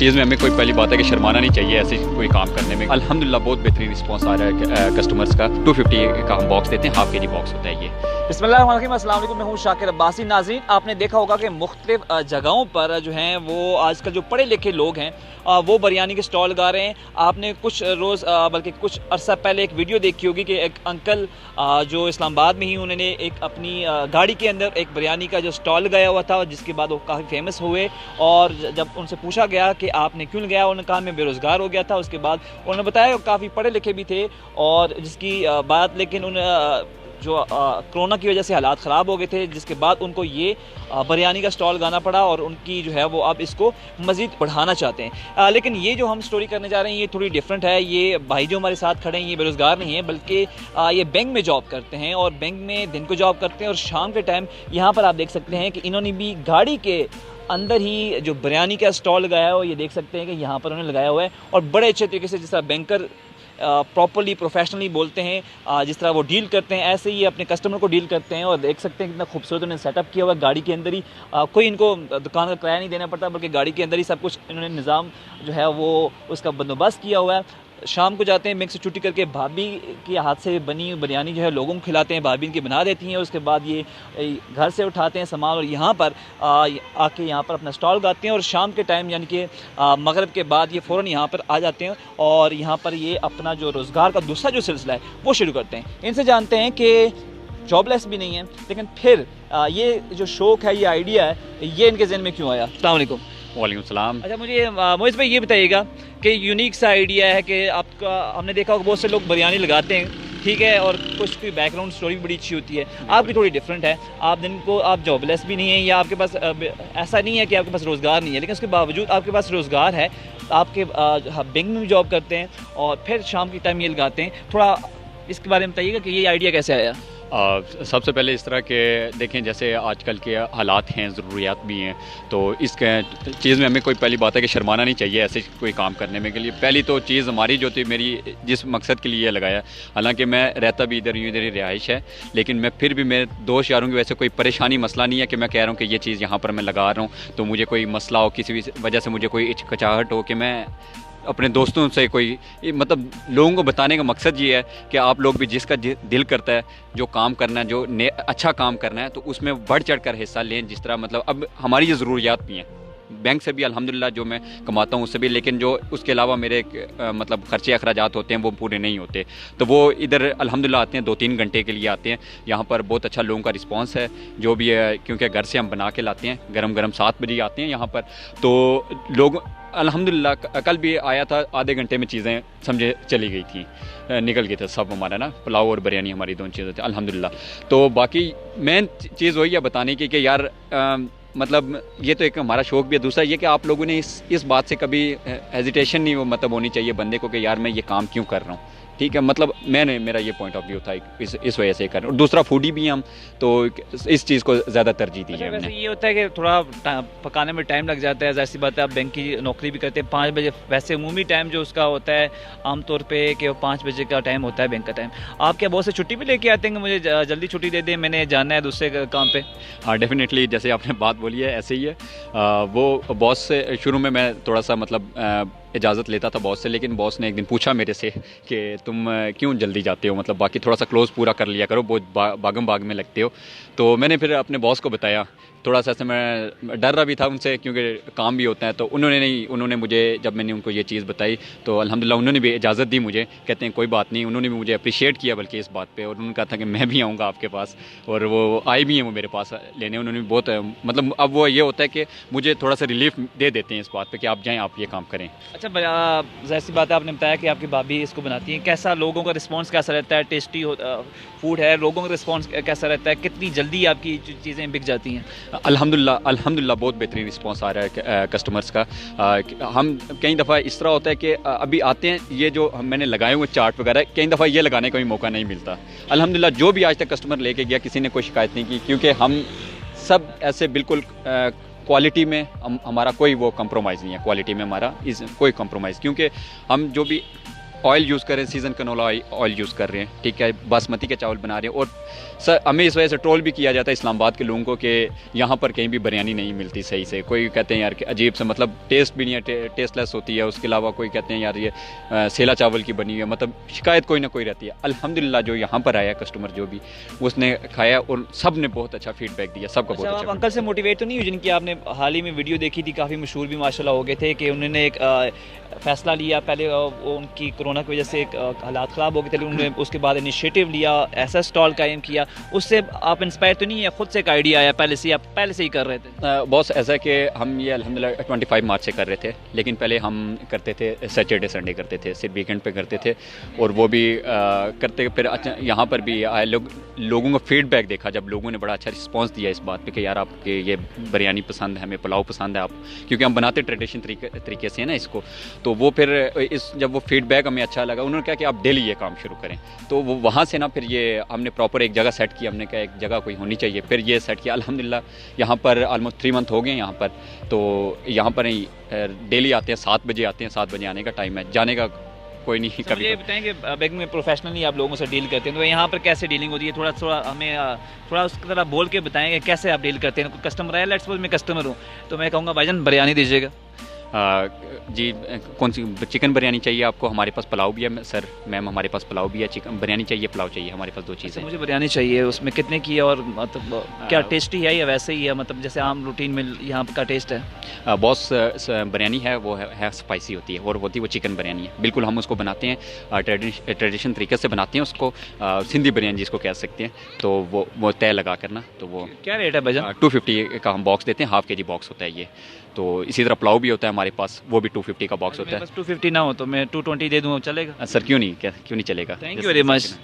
चीज़ में हमें कोई पहली बात है कि शर्माना नहीं चाहिए ऐसे कोई काम करने में। अल्हम्दुलिल्लाह बहुत बेहतरीन रिस्पांस आ रहा है कस्टमर्स का। 250 का हम बॉक्स देते हैं, हाफ के जी बॉक्स होता है ये। बिस्मिल्लाहिर्रहमानिर्रहीम, अस्सलाम वालेकुम, मैं हूँ शाकिर अब्बासी। नाज़रीन, आपने देखा होगा कि मुख्तलिफ जगहों पर जो हैं वो आजकल जो पढ़े लिखे लोग हैं वो बिरयानी के स्टॉल लगा रहे हैं। आपने कुछ रोज़ बल्कि कुछ अर्सा पहले एक वीडियो देखी होगी कि एक अंकल जो इस्लामाबाद में ही उन्होंने एक अपनी गाड़ी के अंदर एक बिरयानी का जो स्टॉल लगाया हुआ था, जिसके बाद वो काफ़ी फेमस हुए। और जब उनसे पूछा गया कि आपने क्यों लगाया, उन्होंने कहा मैं बेरोज़गार हो गया था। उसके बाद उन्होंने बताया काफ़ी पढ़े लिखे भी थे, और जिसकी बात लेकिन उन जो कोरोना की वजह से हालात ख़राब हो गए थे, जिसके बाद उनको ये बिरयानी का स्टॉल लगाना पड़ा और उनकी जो है वो अब इसको मज़ीद बढ़ाना चाहते हैं। लेकिन ये जो हम स्टोरी करने जा रहे हैं ये थोड़ी डिफरेंट है। ये भाई जो हमारे साथ खड़े हैं ये बेरोज़गार नहीं है, बल्कि ये बैंक में जॉब करते हैं, और बैंक में दिन को जॉब करते हैं और शाम के टाइम यहाँ पर आप देख सकते हैं कि इन्होंने भी गाड़ी के अंदर ही जो बिरयानी का स्टॉल लगाया हो, ये देख सकते हैं कि यहाँ पर उन्होंने लगाया हुआ है। और बड़े अच्छे तरीके से, जिस तरह बैंकर प्रॉपरली प्रोफेशनली बोलते हैं, जिस तरह वो डील करते हैं, ऐसे ही अपने कस्टमर को डील करते हैं। और देख सकते हैं कितना खूबसूरत उन्होंने सेटअप किया हुआ है। गाड़ी के अंदर ही कोई इनको दुकान का किराया नहीं देना पड़ता, बल्कि गाड़ी के अंदर ही सब कुछ इन्होंने निज़ाम जो है वो उसका बंदोबस्त किया हुआ है। शाम को जाते हैं बैंक से छुट्टी करके, भाभी के हाथ से बनी बिरयानी जो है लोगों को खिलाते हैं, भाभी इनकी बना देती हैं। उसके बाद ये घर से उठाते हैं सामान और यहाँ पर आके यहाँ पर अपना स्टॉल लगाते हैं। और शाम के टाइम यानी कि मगरिब के बाद ये फ़ौरन यहाँ पर आ जाते हैं और यहाँ पर ये अपना जो रोज़गार का दूसरा जो सिलसिला है वो शुरू करते हैं। इनसे जानते हैं कि जॉबलेस भी नहीं है, लेकिन फिर ये जो शौक़ है, ये आइडिया है, ये इनके ज़हन में क्यों आया? अस्सलाम वालेकुम। वालेकुम सलाम। अच्छा, मुझे मोहित भाई ये बताइएगा कि यूनिक सा आइडिया है कि आपका, हमने देखा होगा बहुत से लोग बिरयानी लगाते हैं, ठीक है, और कुछ की बैकग्राउंड स्टोरी भी बड़ी अच्छी होती है। आपकी थोड़ी डिफरेंट है। आप दिन को आप जॉबलेस भी नहीं है, या आपके पास ऐसा नहीं है कि आपके पास रोज़गार नहीं है, लेकिन उसके बावजूद आपके पास रोज़गार है। आपके बैंक में भी जॉब करते हैं और फिर शाम के टाइम ये लगाते हैं। थोड़ा इसके बारे में बताइएगा कि ये आइडिया कैसे आया? सबसे पहले इस तरह के देखें, जैसे आजकल के हालात हैं, ज़रूरियात भी हैं, तो इस चीज़ में हमें कोई पहली बात है कि शर्माना नहीं चाहिए ऐसे कोई काम करने में के लिए। पहली तो चीज़ हमारी जो थी, मेरी जिस मकसद के लिए ये लगाया, हालांकि मैं रहता भी इधर ही, इधर ही रिहाइश है, लेकिन मैं फिर भी मेरे दोस्त यारों की वैसे कोई परेशानी मसला नहीं है कि मैं कह रहा हूँ कि ये चीज़ यहाँ पर मैं लगा रहा हूँ तो मुझे कोई मसला हो, किसी भी वजह से मुझे कोई हिचकिचाहट हो कि मैं अपने दोस्तों से कोई, मतलब लोगों को बताने का मकसद ये है कि आप लोग भी जिसका दिल करता है जो काम करना है, जो अच्छा काम करना है, तो उसमें बढ़ चढ़ कर हिस्सा लें। जिस तरह मतलब अब हमारी ये ज़रूरियात भी हैं, बैंक से भी अल्हम्दुलिल्लाह जो मैं कमाता हूँ उससे भी, लेकिन जो उसके अलावा मेरे मतलब खर्चे अखराजात होते हैं वो पूरे नहीं होते, तो वो इधर अल्हम्दुलिल्लाह आते हैं, 2-3 घंटे के लिए आते हैं। यहाँ पर बहुत अच्छा लोगों का रिस्पांस है जो भी है, क्योंकि घर से हम बना के लाते हैं, गरम गरम 7 बजे आते हैं यहाँ पर, तो लोग अल्हम्दुलिल्लाह। कल भी आया था, आधे घंटे में चीज़ें समझे चली गई थी, निकल गए थे सब हमारा ना, पुलाव और बिरयानी हमारी दोनों चीज़ें थी अल्हम्दुलिल्लाह। तो बाकी मेन चीज़ वही है बताने की कि यार मतलब ये तो एक हमारा शौक़ भी है। दूसरा ये कि आप लोगों ने इस बात से कभी हेजिटेशन नहीं मतलब होनी चाहिए बंदे को कि यार मैं ये काम क्यों कर रहा हूँ, ठीक है, मतलब मेरा ये पॉइंट ऑफ व्यू था, इस वजह से कर रहा हूँ। दूसरा फूडी भी हम, तो इस चीज़ को ज़्यादा तरजीह दी है। वैसे ये होता है कि थोड़ा पकाने में टाइम लग जाता है, ज़ाहिर सी बात है, आप बैंक की नौकरी भी करते हैं 5 बजे, वैसे उमूमी टाइम जो उसका होता है आमतौर पे कि वो 5 बजे का टाइम होता है बैंक का टाइम। आप क्या बहुत से छुट्टी भी लेके आते हैं कि मुझे जल्दी छुट्टी दे दें, मैंने जाना है दूसरे काम पे? हाँ, डेफिनेटली, जैसे आपने बात बोली है ऐसे ही है। वो बॉस से शुरू में मैं थोड़ा सा मतलब इजाज़त लेता था बॉस से, लेकिन बॉस ने एक दिन पूछा मेरे से कि तुम क्यों जल्दी जाते हो, मतलब बाकी थोड़ा सा क्लोज़ पूरा कर लिया करो, बहुत बागम बाग में लगते हो। तो मैंने फिर अपने बॉस को बताया, थोड़ा सा ऐसे मैं डर रहा भी था उनसे क्योंकि काम भी होता है, तो उन्होंने मुझे, जब मैंने उनको ये चीज़ बताई तो अल्हम्दुलिल्लाह उन्होंने भी इजाज़त दी मुझे, कहते हैं कोई बात नहीं। उन्होंने भी मुझे अप्रिशिएट किया बल्कि इस बात पे, और उन्होंने कहा था कि मैं भी आऊँगा आपके पास, और वो आए भी हैं वो मेरे पास लेने। उन्होंने भी बहुत मतलब अब वो ये होता है कि मुझे थोड़ा सा रिलीफ दे देते हैं इस बात पर कि आप जाएँ, आप ये काम करें। अच्छा, ज़ाहिर सी बात है, आपने बताया कि आपकी भाभी इसको बनाती हैं, कैसा लोगों का रिस्पांस कैसा रहता है? टेस्टी फूड है, लोगों का रिस्पांस कैसा रहता है? कितनी जल्दी आपकी चीज़ें बिक जाती हैं? अल्हम्दुलिल्लाह बहुत बेहतरीन रिस्पांस आ रहा है कस्टमर्स का। हम कई दफ़ा इस तरह होता है कि अभी आते हैं, ये जो मैंने लगाए हुए चार्ट वगैरह, कई दफ़ा ये लगाने का भी मौका नहीं मिलता। अल्हम्दुलिल्लाह जो भी आज तक कस्टमर लेके गया किसी ने कोई शिकायत नहीं की, क्योंकि हम सब ऐसे बिल्कुल क्वालिटी में हमारा कोई वो कंप्रोमाइज़ नहीं है, क्वालिटी में हमारा कोई कंप्रोमाइज़, क्योंकि हम जो भी ऑयल यूज़ कर रहे हैं, सीज़न कनोला ऑयल यूज़ कर रहे हैं, ठीक है, बासमती के चावल बना रहे हैं। और सर हमें इस वजह से ट्रोल भी किया जाता है इस्लामाबाद के लोगों को कि यहाँ पर कहीं भी बिरयानी नहीं मिलती सही से। कोई कहते हैं यार कि अजीब से, मतलब टेस्ट भी नहीं है, टेस्टलेस होती है। उसके अलावा कोई कहते हैं यार ये सेला चावल की बनी हुई है, मतलब शिकायत कोई ना कोई रहती है। अल्हम्दुलिल्लाह जो यहाँ पर आया कस्टमर जो भी उसने खाया और सब ने बहुत अच्छा फीडबैक दिया, सबका बहुत अच्छा, अच्छा। आप अंकल से मोटिवेट तो नहीं हुई जिनकी आपने हाल ही में वीडियो देखी थी, काफ़ी मशहूर भी माशाल्लाह हो गए थे, कि उन्होंने एक फ़ैसला लिया पहले, वो उनकी कोरोना की वजह से एक हालात ख़राब हो गए थे, लेकिन उन्होंने उसके बाद इनिशिएटिव लिया, ऐसा स्टॉल कायम किया। उससे आप इंस्पायर तो नहीं है, खुद से एक आइडिया आया, पहले से आप पहले से ही कर रहे थे? बॉस ऐसा है कि हम ये अल्हम्दुलिल्लाह 25 मार्च से कर रहे थे, लेकिन पहले हम करते थे सैटरडे संडे करते थे, सिर्फ वीकेंड पे करते थे। और वो भी करते फिर अच्छा यहाँ पर भी आए लोगों का फीडबैक देखा, जब लोगों ने बड़ा अच्छा रिस्पांस दिया इस बात पे कि यार आपके ये बिरयानी पसंद है, हमें पुलाव पसंद है, आप क्योंकि हम बनाते ट्रेडिशन तरीके से है ना इसको। तो वो फिर जब वो फीडबैक हमें अच्छा लगा, उन्होंने कहा कि आप डेली ये काम शुरू करें। तो वो वहाँ से ना फिर ये हमने प्रॉपर एक जगह सेट की, हमने कहा एक जगह कोई होनी चाहिए, फिर ये सेट किया। अल्हम्दुलिल्लाह यहाँ पर ऑलमोस्ट 3 मंथ हो गए यहाँ पर। तो यहाँ पर ही डेली आते हैं, 7 बजे आते हैं, 7 बजे आने का टाइम है, जाने का कोई नहीं। कभी ये बताएं कि बैंक में प्रोफेशनली आप लोगों से डील करते हैं, तो यहाँ पर कैसे डीलिंग होती है? थोड़ा हमें थोड़ा उसकी तरह बोल के बताएं कि कैसे आप डील करते हैं। कस्टमर है, लेट्स सपोज मैं कस्टमर हूँ, तो मैं कहूँगा भाईजान बिरयानी दीजिएगा। जी कौन सी चिकन बिरयानी चाहिए आपको? हमारे पास पुलाव भी है सर, मैम हमारे पास पुलाव भी है। चिकन बिरयानी चाहिए, पुलाव चाहिए, हमारे पास 2 चीज़ें। मुझे बिरयानी चाहिए, उसमें कितने की है और मतलब क्या टेस्टी है या वैसे ही है, मतलब जैसे आम रूटीन में यहाँ का टेस्ट है? बॉस बिरयानी है वो है स्पाइसी होती है, और होती है वो चिकन बिरयानी है। बिल्कुल हम उसको बनाते हैं ट्रेडिशन तरीके से बनाते हैं उसको, सिंधी बिरयानी जिसको कह सकते हैं। तो वो तय लगा करना, तो वो क्या रेट है भाईजान? 250 का हम बॉक्स देते हैं, ½ kg बॉक्स होता है ये। तो इसी तरह पुलाव भी होता है हमारे पास, वो भी 250 का बॉक्स होता है। बस 250 ना हो तो मैं 220 दे दूँ, चलेगा? सर क्यों नहीं चलेगा? Thank you very much.